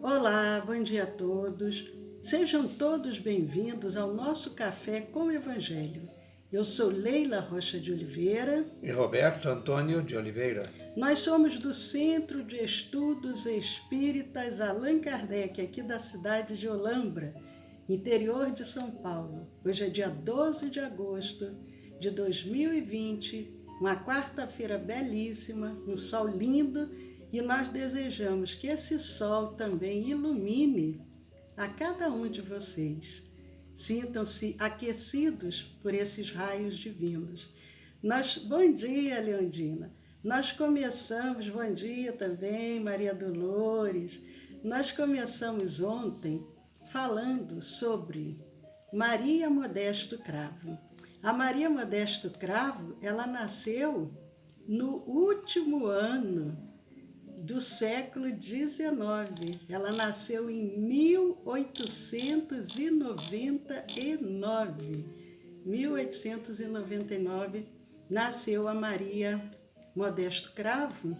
Olá, bom dia a todos. Sejam todos bem-vindos ao nosso Café com o Evangelho. Eu sou Leila Rocha de Oliveira. E Roberto Antônio de Oliveira. Nós somos do Centro de Estudos Espíritas Allan Kardec, aqui da cidade de Olambra, interior de São Paulo. Hoje é dia 12 de agosto de 2020, uma quarta-feira belíssima, um sol lindo, e nós desejamos que esse sol também ilumine a cada um de vocês. Sintam-se aquecidos por esses raios divinos. Bom dia, Leondina. Nós começamos, bom dia também, Maria Dolores. Nós começamos ontem falando sobre Maria Modesto Cravo. A Maria Modesto Cravo, ela nasceu no último ano do século XIX. Ela nasceu em 1899. 1899 nasceu a Maria Modesto Cravo,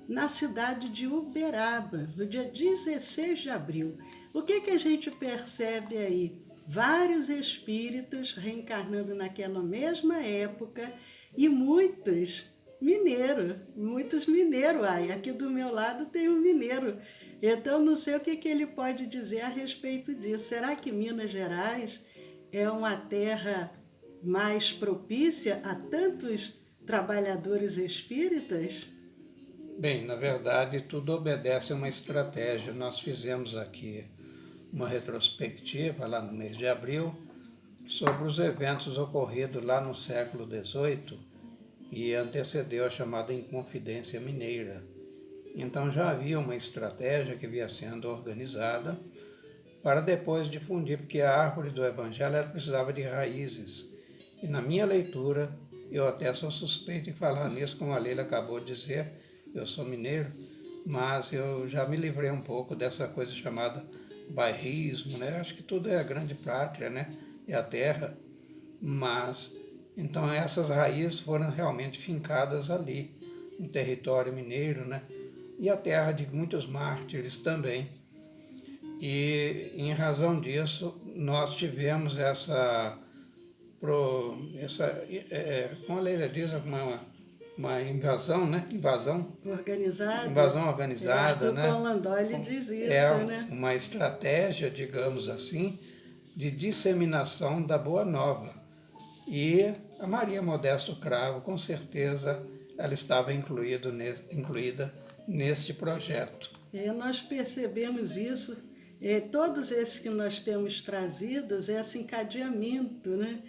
na cidade de Uberaba, no dia 16 de abril. O que a gente percebe aí? Vários espíritos reencarnando naquela mesma época e muitos mineiros. Ai, aqui do meu lado tem um mineiro. Então, não sei o que ele pode dizer a respeito disso. Será que Minas Gerais é uma terra mais propícia a tantos trabalhadores espíritas? Bem, na verdade, tudo obedece a uma estratégia. Nós fizemos aqui uma retrospectiva lá no mês de abril sobre os eventos ocorridos lá no século XVIII e antecedeu a chamada Inconfidência Mineira. Então já havia uma estratégia que vinha sendo organizada para depois difundir, porque a árvore do Evangelho ela precisava de raízes. E na minha leitura, eu até sou suspeito em falar nisso, como a Leila acabou de dizer, eu sou mineiro, mas eu já me livrei um pouco dessa coisa chamada bairrismo, né? Acho que tudo é a grande pátria, né? É a terra, mas então essas raízes foram realmente fincadas ali, no território mineiro, né? E a terra de muitos mártires também. E em razão disso, nós tivemos como a Leila diz, uma invasão, né? Invasão organizada, Arthur né? Conan Doyle diz É isso, né? uma estratégia, digamos assim, de disseminação da Boa Nova. E a Maria Modesto Cravo, com certeza, ela estava incluída neste projeto. Nós percebemos isso, todos esses que nós temos trazidos, esse encadeamento, né?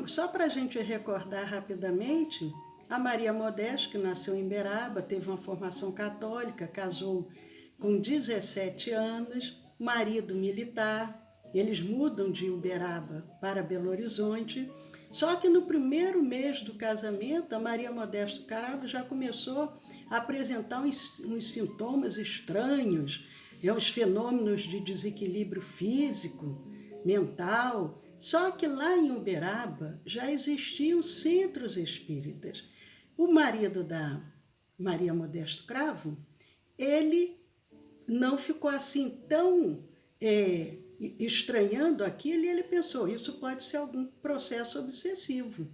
Só para a gente recordar rapidamente, a Maria Modesto, que nasceu em Beraba, teve uma formação católica, casou com 17 anos, marido militar, eles mudam de Uberaba para Belo Horizonte. Só que no primeiro mês do casamento, a Maria Modesto Cravo já começou a apresentar uns sintomas estranhos, uns fenômenos de desequilíbrio físico, mental. Só que lá em Uberaba já existiam centros espíritas. O marido da Maria Modesto Cravo, ele não ficou assim tão estranhando aquilo, e ele pensou, isso pode ser algum processo obsessivo.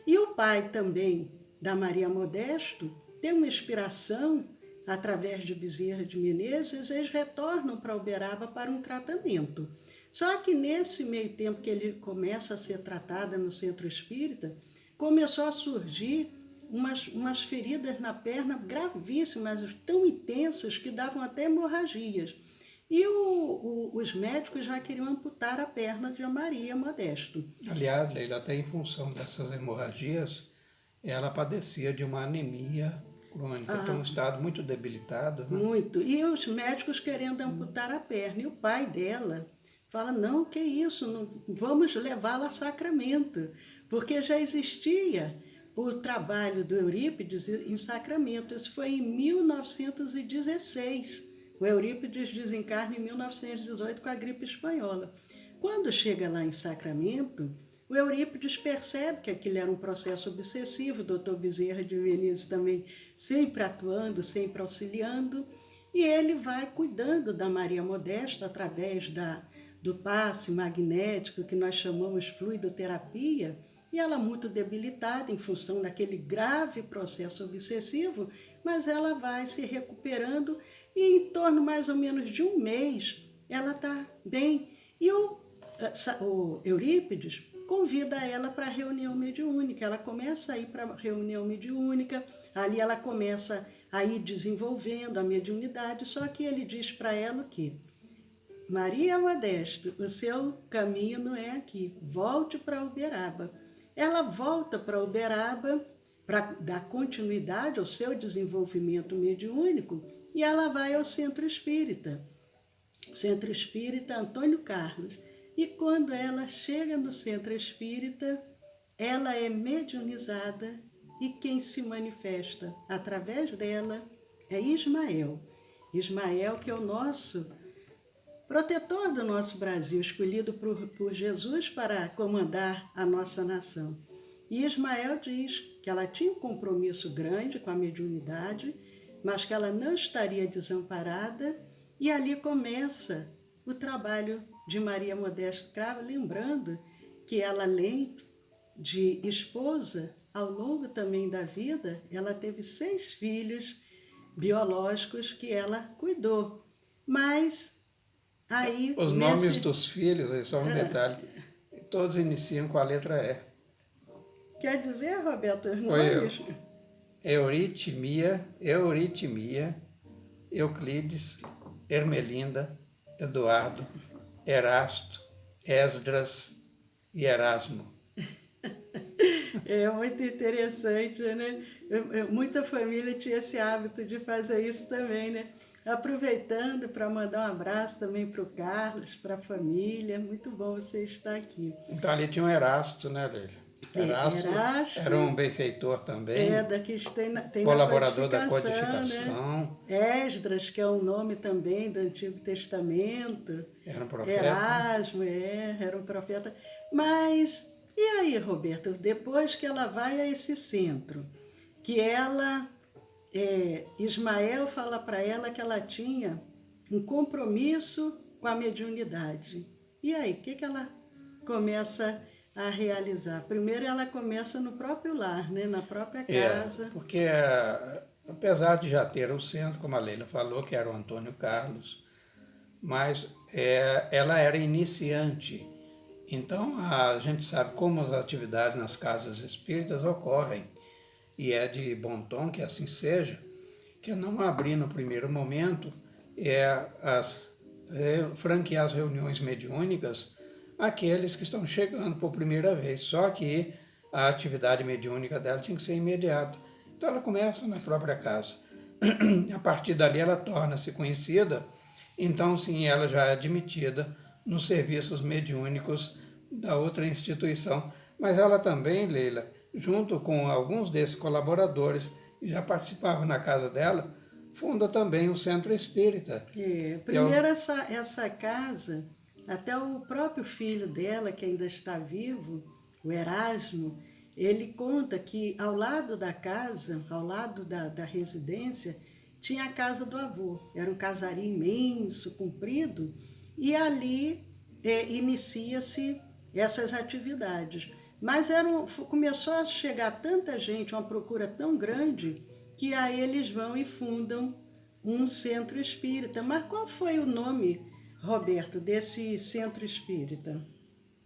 E o pai também da Maria Modesto tem uma inspiração através de Bezerra de Menezes, eles retornam para Uberaba para um tratamento. Só que nesse meio tempo que ele começa a ser tratada no centro espírita, começou a surgir umas feridas na perna gravíssimas, tão intensas que davam até hemorragias. E os médicos já queriam amputar a perna de Maria Modesto. Aliás, Leila, até em função dessas hemorragias, ela padecia de uma anemia crônica, então um estado muito debilitado. Né? Muito. E os médicos querendo amputar a perna. E o pai dela fala, não, que isso, não, vamos levá-la a Sacramento. Porque já existia o trabalho do Eurípides em Sacramento. Isso foi em 1916. O Eurípides desencarna em 1918 com a gripe espanhola. Quando chega lá em Sacramento, o Eurípides percebe que aquilo era um processo obsessivo, o doutor Bezerra de Menezes também sempre atuando, sempre auxiliando, e ele vai cuidando da Maria Modesta através do passe magnético que nós chamamos fluidoterapia, e ela muito debilitada em função daquele grave processo obsessivo, mas ela vai se recuperando e em torno mais ou menos de um mês ela está bem. E o Eurípides convida ela para a reunião mediúnica. Ela começa a ir para a reunião mediúnica, ali ela começa a ir desenvolvendo a mediunidade, só que ele diz para ela o quê? Maria Modesto, o seu caminho não é aqui, volte para Uberaba. Ela volta para Uberaba para dar continuidade ao seu desenvolvimento mediúnico e ela vai ao Centro Espírita, Centro Espírita Antônio Carlos. E quando ela chega no Centro Espírita, ela é mediunizada e quem se manifesta através dela é Ismael. Ismael, que é o nosso protetor do nosso Brasil, escolhido por Jesus para comandar a nossa nação. E Ismael diz que ela tinha um compromisso grande com a mediunidade, mas que ela não estaria desamparada, e ali começa o trabalho de Maria Modesta Cravo, lembrando que ela, além de esposa, ao longo também da vida, ela teve 6 filhos biológicos que ela cuidou. Mas aí... Os nomes dos filhos, só um detalhe, todos iniciam com a letra E. Quer dizer, Roberto, os nomes? Foi Euritimia, Euclides, Ermelinda, Eduardo, Erasto, Esdras e Erasmo. É muito interessante, né? Muita família tinha esse hábito de fazer isso também, né? Aproveitando para mandar um abraço também para o Carlos, para a família. Muito bom você estar aqui. Então ali tinha um Erasto, né, Leila? Erasto era um benfeitor também. Daqui tem colaborador da codificação. Né? Esdras, que é um nome também do Antigo Testamento. Era um profeta. Erasmo, era um profeta. Mas, e aí, Roberto, depois que ela vai a esse centro, que ela... Ismael fala para ela que ela tinha um compromisso com a mediunidade. E aí, o que ela começa a realizar? Primeiro ela começa no próprio lar, né? Na própria casa. Porque apesar de já ter o centro, como a Leila falou, que era o Antônio Carlos, mas ela era iniciante. Então a gente sabe como as atividades nas casas espíritas ocorrem. E é de bom tom que assim seja, que não abrir no primeiro momento franquear as reuniões mediúnicas àqueles que estão chegando por primeira vez, só que a atividade mediúnica dela tinha que ser imediata. Então ela começa na própria casa. A partir dali ela torna-se conhecida, então sim, ela já é admitida nos serviços mediúnicos da outra instituição. Mas ela também, Leila, junto com alguns desses colaboradores que já participavam na casa dela, funda também o Centro Espírita. Primeiro essa casa, até o próprio filho dela, que ainda está vivo, o Erasmo, ele conta que ao lado da casa, ao lado da residência, tinha a casa do avô. Era um casario imenso, comprido, e ali inicia-se essas atividades. Mas começou a chegar tanta gente, uma procura tão grande, que aí eles vão e fundam um centro espírita. Mas qual foi o nome, Roberto, desse centro espírita?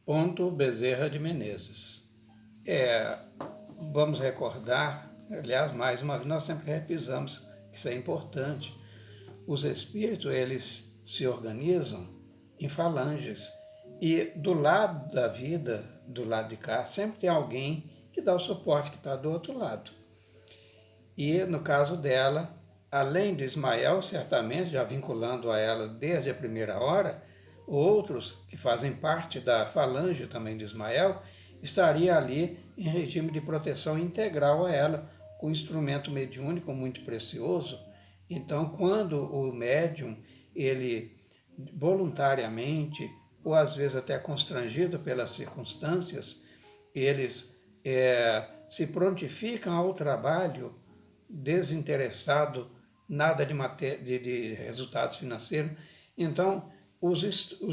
Ponto Bezerra de Menezes. Vamos recordar, aliás, mais uma vez, nós sempre repisamos que isso é importante. Os espíritos, eles se organizam em falanges. E do lado da vida, do lado de cá, sempre tem alguém que dá o suporte, que está do outro lado. E no caso dela, além de Ismael, certamente, já vinculando a ela desde a primeira hora, outros que fazem parte da falange também de Ismael, estaria ali em regime de proteção integral a ela, com um instrumento mediúnico muito precioso. Então, quando o médium, ele voluntariamente, ou às vezes até constrangido pelas circunstâncias, eles se prontificam ao trabalho desinteressado nada de resultados financeiros. Então, os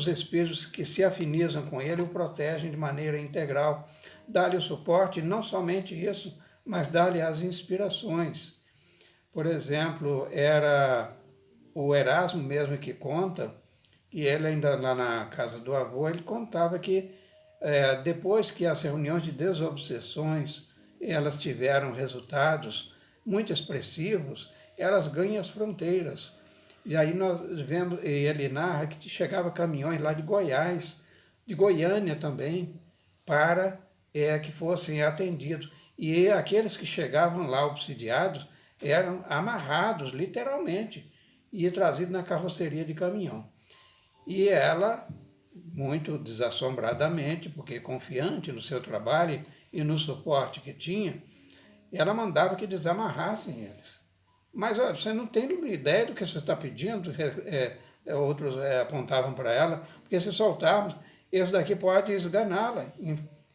espíritos que se afinizam com ele o protegem de maneira integral, dá-lhe o suporte, não somente isso, mas dá-lhe as inspirações. Por exemplo, era o Erasmo mesmo que conta, que ele ainda lá na casa do avô, ele contava que depois que as reuniões de desobsessões elas tiveram resultados muito expressivos, elas ganham as fronteiras. E aí nós vemos, e ele narra que chegava caminhões lá de Goiás, de Goiânia também, para que fossem atendidos. E aqueles que chegavam lá obsidiados eram amarrados, literalmente, e trazidos na carroceria de caminhão. E ela, muito desassombradamente, porque confiante no seu trabalho e no suporte que tinha, ela mandava que desamarrassem eles. Mas olha, você não tem ideia do que você está pedindo, outros apontavam para ela, porque se soltarmos, esse daqui pode esganá-la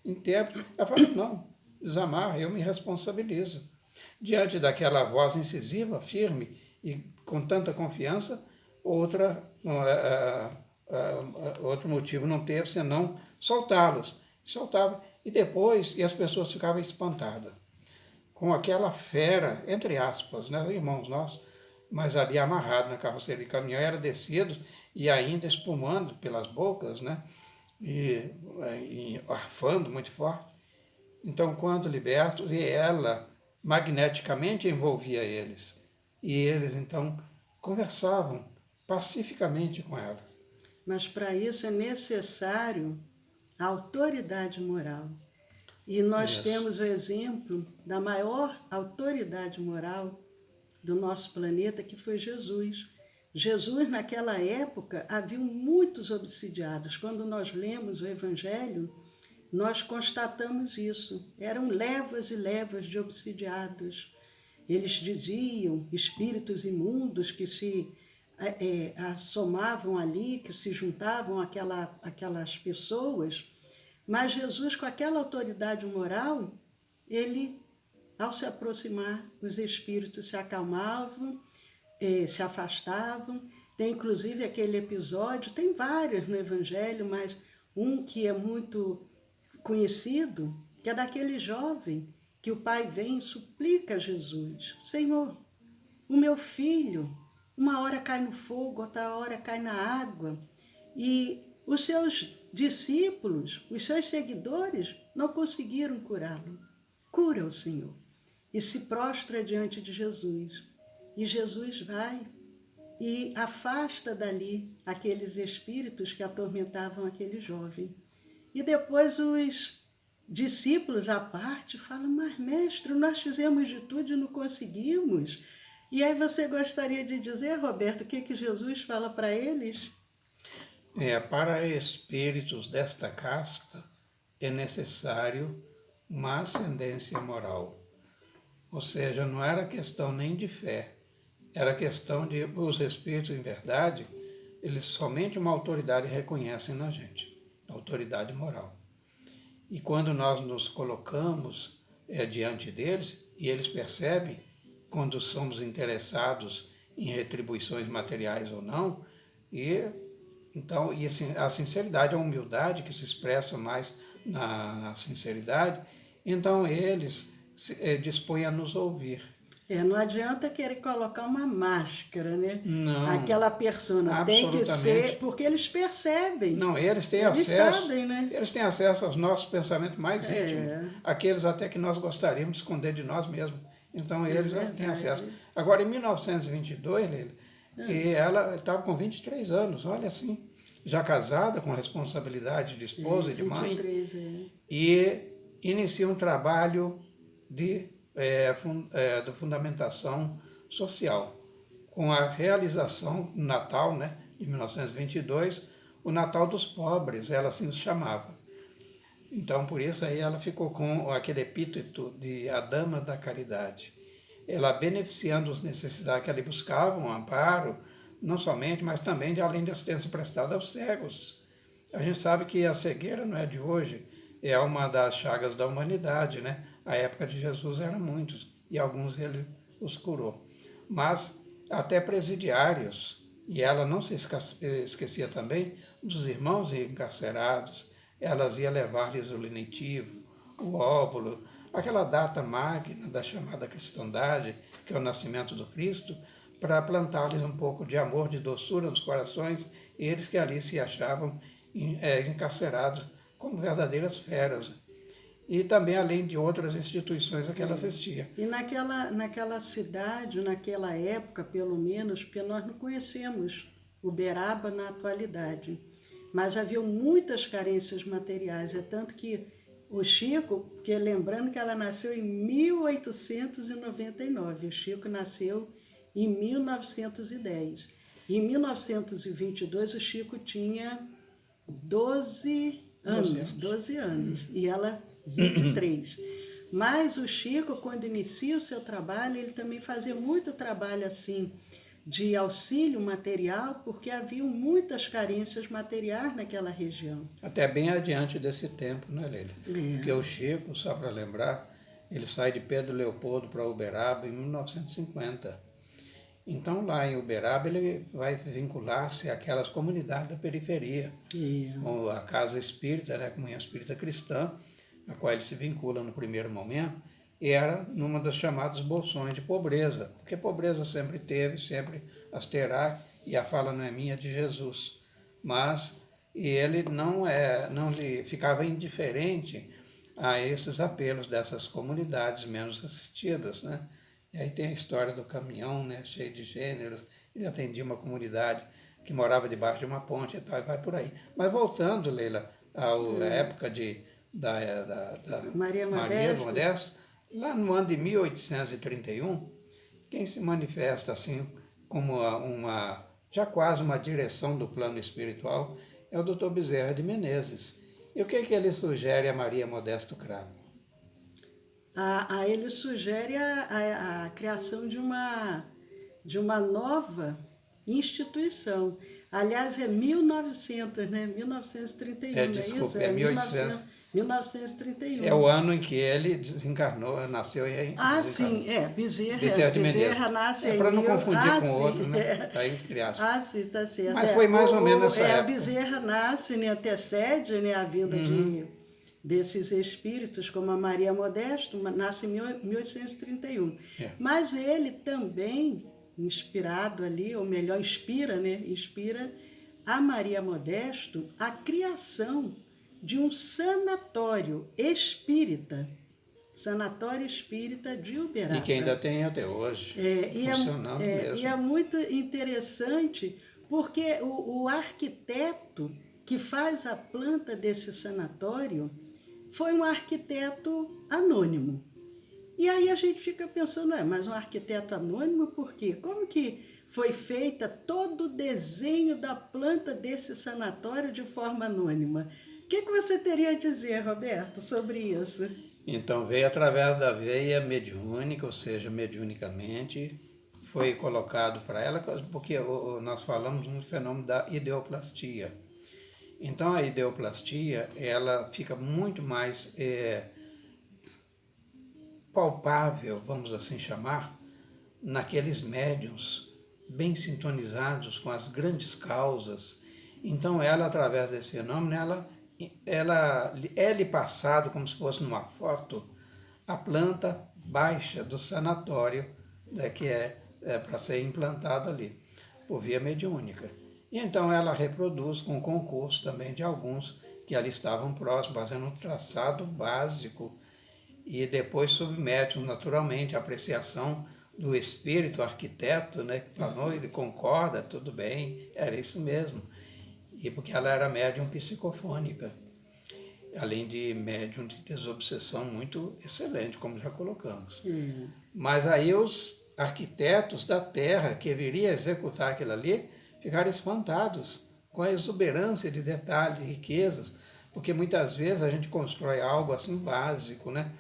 em tempo. Ela falou, não, desamarra, eu me responsabilizo. Diante daquela voz incisiva, firme e com tanta confiança, outro motivo não teve senão soltá-los. Soltava, e depois as pessoas ficavam espantadas com aquela fera, entre aspas, né, irmãos nossos, mas ali amarrado na carroceria de caminhão, era descido e ainda espumando pelas bocas, né, e arfando muito forte. Então, quando libertos, e ela magneticamente envolvia eles, e eles então conversavam pacificamente com elas. Mas para isso é necessário a autoridade moral. E nós temos o exemplo da maior autoridade moral do nosso planeta, que foi Jesus. Jesus, naquela época, havia muitos obsidiados. Quando nós lemos o Evangelho, nós constatamos isso. Eram levas e levas de obsidiados. Eles diziam, espíritos imundos que se assomavam ali, que se juntavam àquelas pessoas. Mas Jesus, com aquela autoridade moral, ele, ao se aproximar, os espíritos se acalmavam, se afastavam. Tem inclusive aquele episódio, tem vários no Evangelho, mas um que é muito conhecido, que é daquele jovem que o pai vem e suplica a Jesus: Senhor, o meu filho, uma hora cai no fogo, outra hora cai na água, e os seus discípulos, os seus seguidores, não conseguiram curá-lo. Cura o Senhor. E se prostra diante de Jesus. E Jesus vai e afasta dali aqueles espíritos que atormentavam aquele jovem. E depois os discípulos à parte falam: mas mestre, nós fizemos de tudo e não conseguimos. E aí você gostaria de dizer, Roberto, o que Jesus fala para eles? Para espíritos desta casta é necessário uma ascendência moral. Ou seja, não era questão nem de fé, era questão de os espíritos, em verdade, eles somente uma autoridade reconhecem na gente, a autoridade moral. E quando nós nos colocamos diante deles, e eles percebem quando somos interessados em retribuições materiais ou não, então, e assim, a sinceridade, a humildade que se expressa mais na sinceridade, então eles dispõem a nos ouvir. Não adianta querer colocar uma máscara, né? Não. Aquela persona tem que ser, porque eles percebem. Não, eles têm eles acesso. Sabem, né? Eles têm acesso aos nossos pensamentos mais íntimos, aqueles até que nós gostaríamos de esconder de nós mesmos. Então eles têm acesso. Agora, em 1922, Leila, e ela estava com 23 anos, olha assim, já casada, com responsabilidade de esposa e de mãe, 23, e inicia um trabalho de fundamentação social, com a realização no Natal, né, de 1922, o Natal dos Pobres, ela assim se chamava. Então, por isso aí ela ficou com aquele epíteto de a Dama da Caridade. Ela beneficiando os necessitados que ali buscavam, um amparo, não somente, mas também de além de assistência prestada aos cegos. A gente sabe que a cegueira não é de hoje, é uma das chagas da humanidade, né? A época de Jesus eram muitos, e alguns ele os curou. Mas até presidiários. E ela não se esquecia também dos irmãos encarcerados. Elas iam levar-lhes o lenitivo, o óbolo, aquela data magna da chamada cristandade, que é o nascimento do Cristo, para plantar-lhes um pouco de amor, de doçura nos corações, eles que ali se achavam encarcerados como verdadeiras feras. E também além de outras instituições a que ela assistia. E naquela cidade, naquela época, pelo menos, porque nós não conhecemos Uberaba na atualidade, mas havia muitas carências materiais, é tanto que o Chico, porque lembrando que ela nasceu em 1899, o Chico nasceu em 1910. Em 1922 o Chico tinha 12 anos e ela 23. Mas o Chico, quando inicia o seu trabalho, ele também fazia muito trabalho assim de auxílio material, porque haviam muitas carências materiais naquela região. Até bem adiante desse tempo, né, Leila? É. Porque o Chico, só para lembrar, ele sai de Pedro Leopoldo para Uberaba em 1950. Então, lá em Uberaba, ele vai vincular-se àquelas comunidades da periferia, como a Casa Espírita, né, a Comunhão Espírita Cristã, a qual ele se vincula no primeiro momento, e era numa das chamadas bolsões de pobreza, porque pobreza sempre teve, sempre as terá, e a fala não é minha, é de Jesus. Mas ele não lhe ficava indiferente a esses apelos dessas comunidades menos assistidas, né? E aí tem a história do caminhão, né, cheio de gêneros. Ele atendia uma comunidade que morava debaixo de uma ponte e tal, e vai por aí. Mas voltando, Leila, à época da Maria Modesto, lá no ano de 1831, quem se manifesta assim como já quase uma direção do plano espiritual é o Dr. Bezerra de Menezes. E o que ele sugere a Maria Modesto Cravo? Ele sugere a criação de uma nova instituição. Aliás, é 1900, né? 1931, desculpa, não é isso? É 1800. 1931. É o ano em que ele desencarnou, nasceu e sim, Bezerra de Menezes. Bezerra nasce em para não confundir com o sim, outro, né? Tá aí entre aspas. sim, tá certo. Mas foi mais ou menos nessa época. A Bezerra nasce, né, antecede, né, a vinda desses espíritos, como a Maria Modesto, nasce em 1831. Mas ele também, inspirado ali, ou melhor, inspira a Maria Modesto a criação de um sanatório espírita de Uberaba. E que ainda tem até hoje, funcionando mesmo. E é muito interessante porque o arquiteto que faz a planta desse sanatório foi um arquiteto anônimo. E aí a gente fica pensando, mas um arquiteto anônimo por quê? Como que foi feita todo o desenho da planta desse sanatório de forma anônima? O que você teria a dizer, Roberto, sobre isso? Então veio através da veia mediúnica, ou seja, mediunicamente, foi colocado para ela, porque nós falamos no fenômeno da ideoplastia. Então a ideoplastia, ela fica muito mais palpável, vamos assim chamar, naqueles médiuns bem sintonizados com as grandes causas. Então ela, através desse fenômeno, ela é-lhe passado como se fosse numa foto a planta baixa do sanatório, né, que é para ser implantado ali, por via mediúnica. E então ela reproduz com o concurso também de alguns que ali estavam próximos, fazendo um traçado básico, e depois submete naturalmente à apreciação do espírito arquiteto, né, que falou, ele concorda, tudo bem, era isso mesmo. E porque ela era médium psicofônica, além de médium de desobsessão muito excelente, como já colocamos. Mas aí os arquitetos da terra que viriam executar aquilo ali ficaram espantados com a exuberância de detalhes e riquezas, porque muitas vezes a gente constrói algo assim básico, né?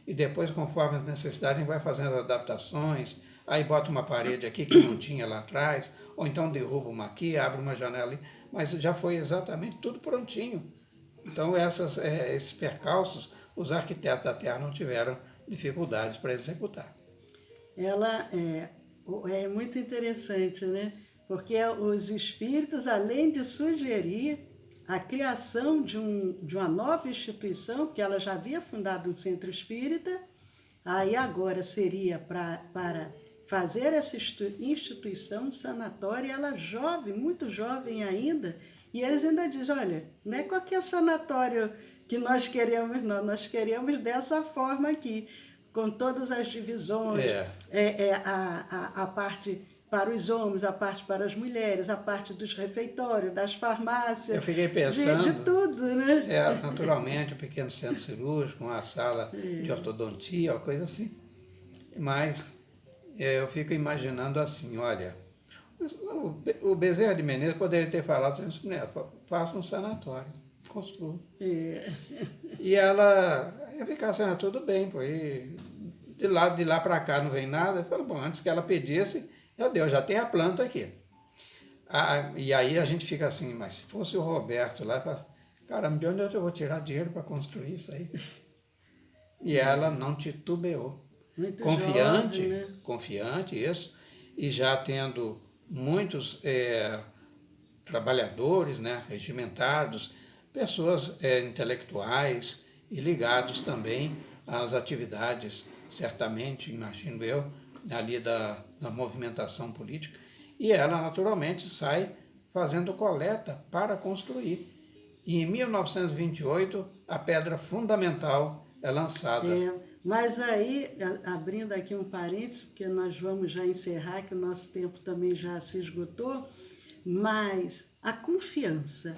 E depois, conforme as necessidades, a gente vai fazendo adaptações, aí bota uma parede aqui que não tinha lá atrás, ou então derruba uma aqui, abre uma janela ali, mas já foi exatamente tudo prontinho. Então esses percalços, os arquitetos da Terra não tiveram dificuldades para executar. É muito interessante, né? Porque os espíritos, além de sugerir a criação de uma nova instituição, que ela já havia fundado um centro espírita, aí agora seria para fazer essa instituição, um sanatório, ela jovem, muito jovem ainda, e eles ainda dizem, olha, não é qualquer sanatório que nós queremos, não, nós queremos dessa forma aqui, com todas as divisões, É, a parte para os homens, a parte para as mulheres, a parte dos refeitórios, das eu farmácias, fiquei de pensando, tudo, né? naturalmente, um pequeno centro cirúrgico, uma sala de ortodontia, uma coisa assim. Mas eu fico imaginando assim, olha, o Bezerra de Menezes poderia ter falado assim, né, faça um sanatório, construa. É, E ela ia ficar assim, tudo bem, pô, e de lá para cá não vem nada. Eu falei, bom, antes que ela pedisse, já deu, já tem a planta aqui. E aí a gente fica assim, mas se fosse o Roberto lá, eu falo, caramba, de onde eu vou tirar dinheiro para construir isso aí? E ela não titubeou. muito jovem, Confiante, né? confiante, isso, e já tendo muitos trabalhadores, né, regimentados, pessoas intelectuais e ligados também às atividades, certamente, imagino eu, ali da movimentação política. E ela, naturalmente, sai fazendo coleta para construir. E em 1928, a pedra fundamental é lançada. Mas aí, abrindo aqui um parênteses, porque nós vamos já encerrar, que o nosso tempo também já se esgotou, mas a confiança,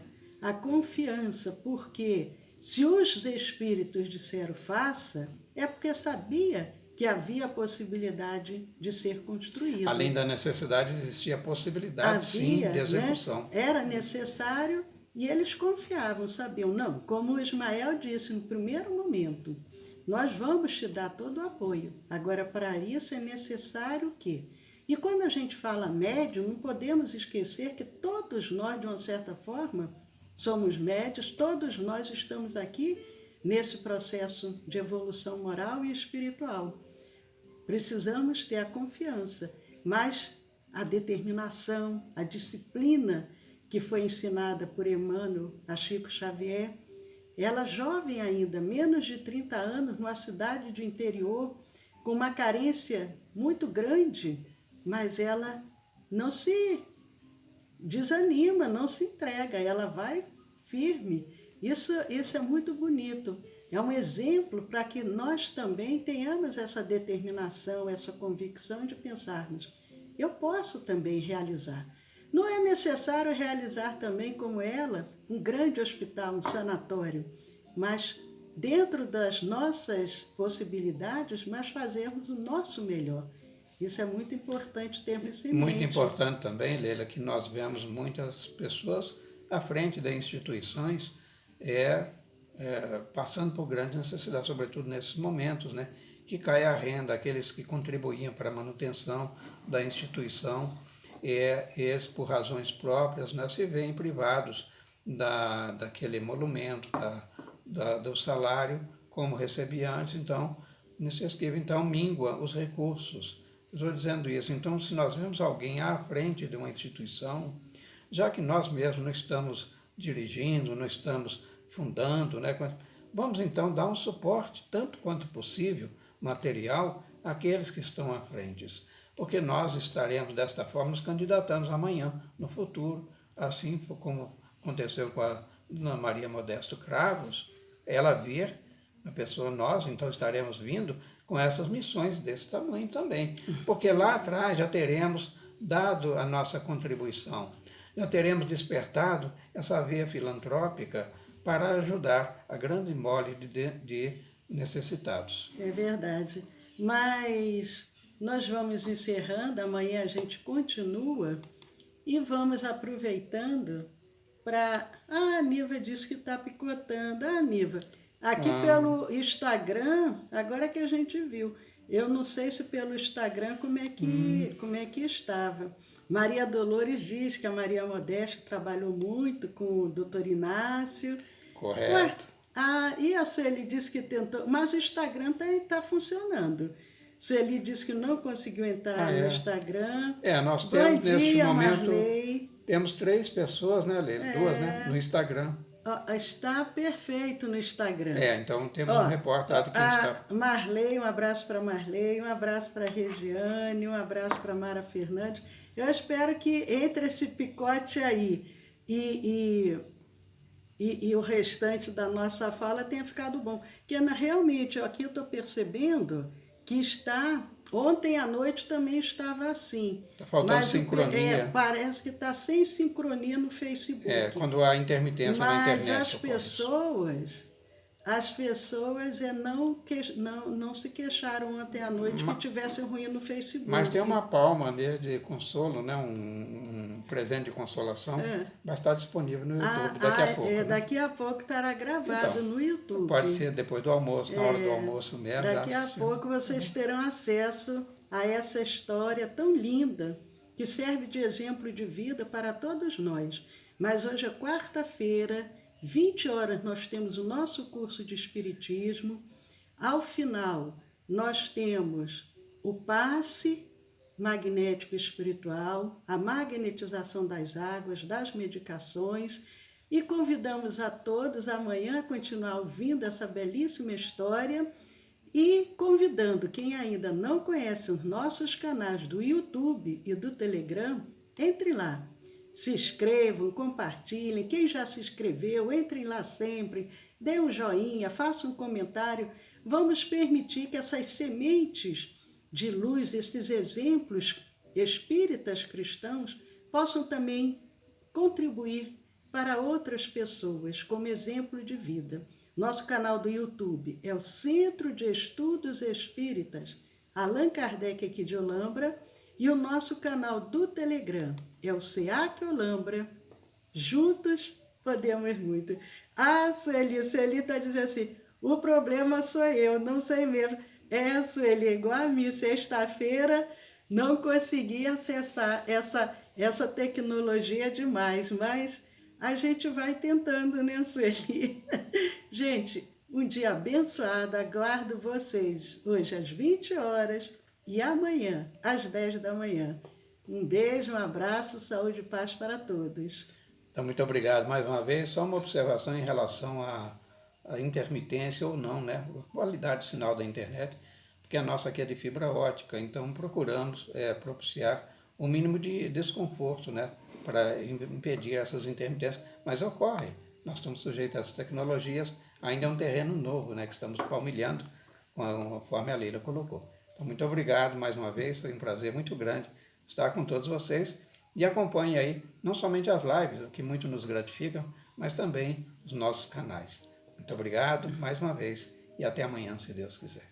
porque se os espíritos disseram faça, é porque sabia que havia a possibilidade de ser Além construído. da necessidade, existia a possibilidade, sim, de Havia, né? execução. Era necessário e eles confiavam, sabiam. Não, como o Ismael disse no primeiro momento, nós vamos te dar todo o apoio. Agora, para isso é necessário o quê? E quando a gente fala médium, não podemos esquecer que todos nós, de uma certa forma, somos médios, todos nós estamos aqui nesse processo de evolução moral e espiritual. Precisamos ter a confiança, mas a determinação, a disciplina que foi ensinada por Emmanuel a Chico Xavier, ela jovem ainda, menos de 30 anos, numa cidade de interior, com uma carência muito grande, mas ela não se desanima, não se entrega, ela vai firme. Isso é muito bonito. É um exemplo para que nós também tenhamos essa determinação, essa convicção de pensarmos, eu posso também realizar. Não é necessário realizar também, como ela, um grande hospital, um sanatório, mas dentro das nossas possibilidades, mas fazermos o nosso melhor. Isso é muito importante termos isso em Muito mente. importante também, Leila, que nós vemos muitas pessoas à frente das instituições passando por grandes necessidades, sobretudo nesses momentos, né? Que cai a renda, aqueles que contribuíam para a manutenção da instituição, eles, por razões próprias, né, se veem privados daquele emolumento, do salário, como recebia antes, então, nesse esquivo, então, mingua os recursos. Estou dizendo isso. Então, se nós vemos alguém à frente de uma instituição, já que nós mesmos não estamos dirigindo, não estamos fundando, né, vamos então dar um suporte, tanto quanto possível, material, àqueles que estão à frente. Porque nós estaremos, desta forma, nos candidatando amanhã, no futuro, assim como aconteceu com a Dona Maria Modesto Cravos, ela vir, a pessoa, nós então estaremos vindo com essas missões desse tamanho também. Porque lá atrás já teremos dado a nossa contribuição, já teremos despertado essa veia filantrópica para ajudar a grande mole de necessitados. É verdade. Mas nós vamos encerrando, amanhã a gente continua e vamos aproveitando para... Ah, a Niva disse que está picotando. Ah, Niva, aqui pelo Instagram, agora que a gente viu. Eu não sei se pelo Instagram como é que estava. Maria Dolores diz que a Maria Modesta trabalhou muito com o doutor Inácio. Correto. E a Sueli disse que tentou, mas o Instagram tá funcionando. Sueli disse que não conseguiu entrar no Instagram. Nós Bom temos neste dia, momento, Marley. temos 3 pessoas, né, Leila? 2, né, no Instagram. Está perfeito no Instagram. Então temos um reportado que está... Marley, um abraço para Marley, um abraço para Regiane, um abraço para Mara Fernandes. Eu espero que entre esse picote aí e o restante da nossa fala tenha ficado bom. Porque realmente aqui eu estou percebendo que está... Ontem à noite também estava assim. Está faltando sincronia. Parece que está sem sincronia no Facebook. Quando há intermitência na internet. Mas as pessoas não se queixaram ontem à noite que tivesse ruim no Facebook. Mas tem uma palma de consolo, né? Um presente de consolação, vai estar disponível no YouTube daqui a pouco. Daqui a pouco estará gravado no YouTube. Pode ser depois do almoço, na hora do almoço mesmo. Daqui a pouco vocês terão acesso a essa história tão linda, que serve de exemplo de vida para todos nós. Mas hoje é quarta-feira, 20 horas, nós temos o nosso curso de Espiritismo. Ao final, nós temos o passe magnético espiritual, a magnetização das águas, das medicações, e convidamos a todos amanhã a continuar ouvindo essa belíssima história e convidando quem ainda não conhece os nossos canais do YouTube e do Telegram, entre lá. Se inscrevam, compartilhem. Quem já se inscreveu, entrem lá sempre, dê um joinha, faça um comentário. Vamos permitir que essas sementes de luz, esses exemplos espíritas cristãos, possam também contribuir para outras pessoas como exemplo de vida. Nosso canal do YouTube é o Centro de Estudos Espíritas Allan Kardec aqui de Olambra, e o nosso canal do Telegram é o SEAC Olambra. Juntos podemos muito. Sueli está dizendo assim, o problema sou eu, não sei mesmo. Sueli, igual a mim, sexta-feira não consegui acessar essa tecnologia demais, mas a gente vai tentando, né, Sueli? Gente, um dia abençoado, aguardo vocês hoje às 20 horas e amanhã às 10 da manhã. Um beijo, um abraço, saúde e paz para todos. Então, muito obrigado mais uma vez. Só uma observação em relação à intermitência ou não, né? A qualidade de sinal da internet, porque a nossa aqui é de fibra ótica, então procuramos propiciar o mínimo de desconforto, né? Para impedir essas intermitências, mas ocorre. Nós estamos sujeitos a essas tecnologias, ainda é um terreno novo, né? Que estamos palmilhando, conforme a Leila colocou. Então, muito obrigado mais uma vez, foi um prazer muito grande estar com todos vocês. E acompanhe aí, não somente as lives, o que muito nos gratifica, mas também os nossos canais. Muito obrigado mais uma vez e até amanhã, se Deus quiser.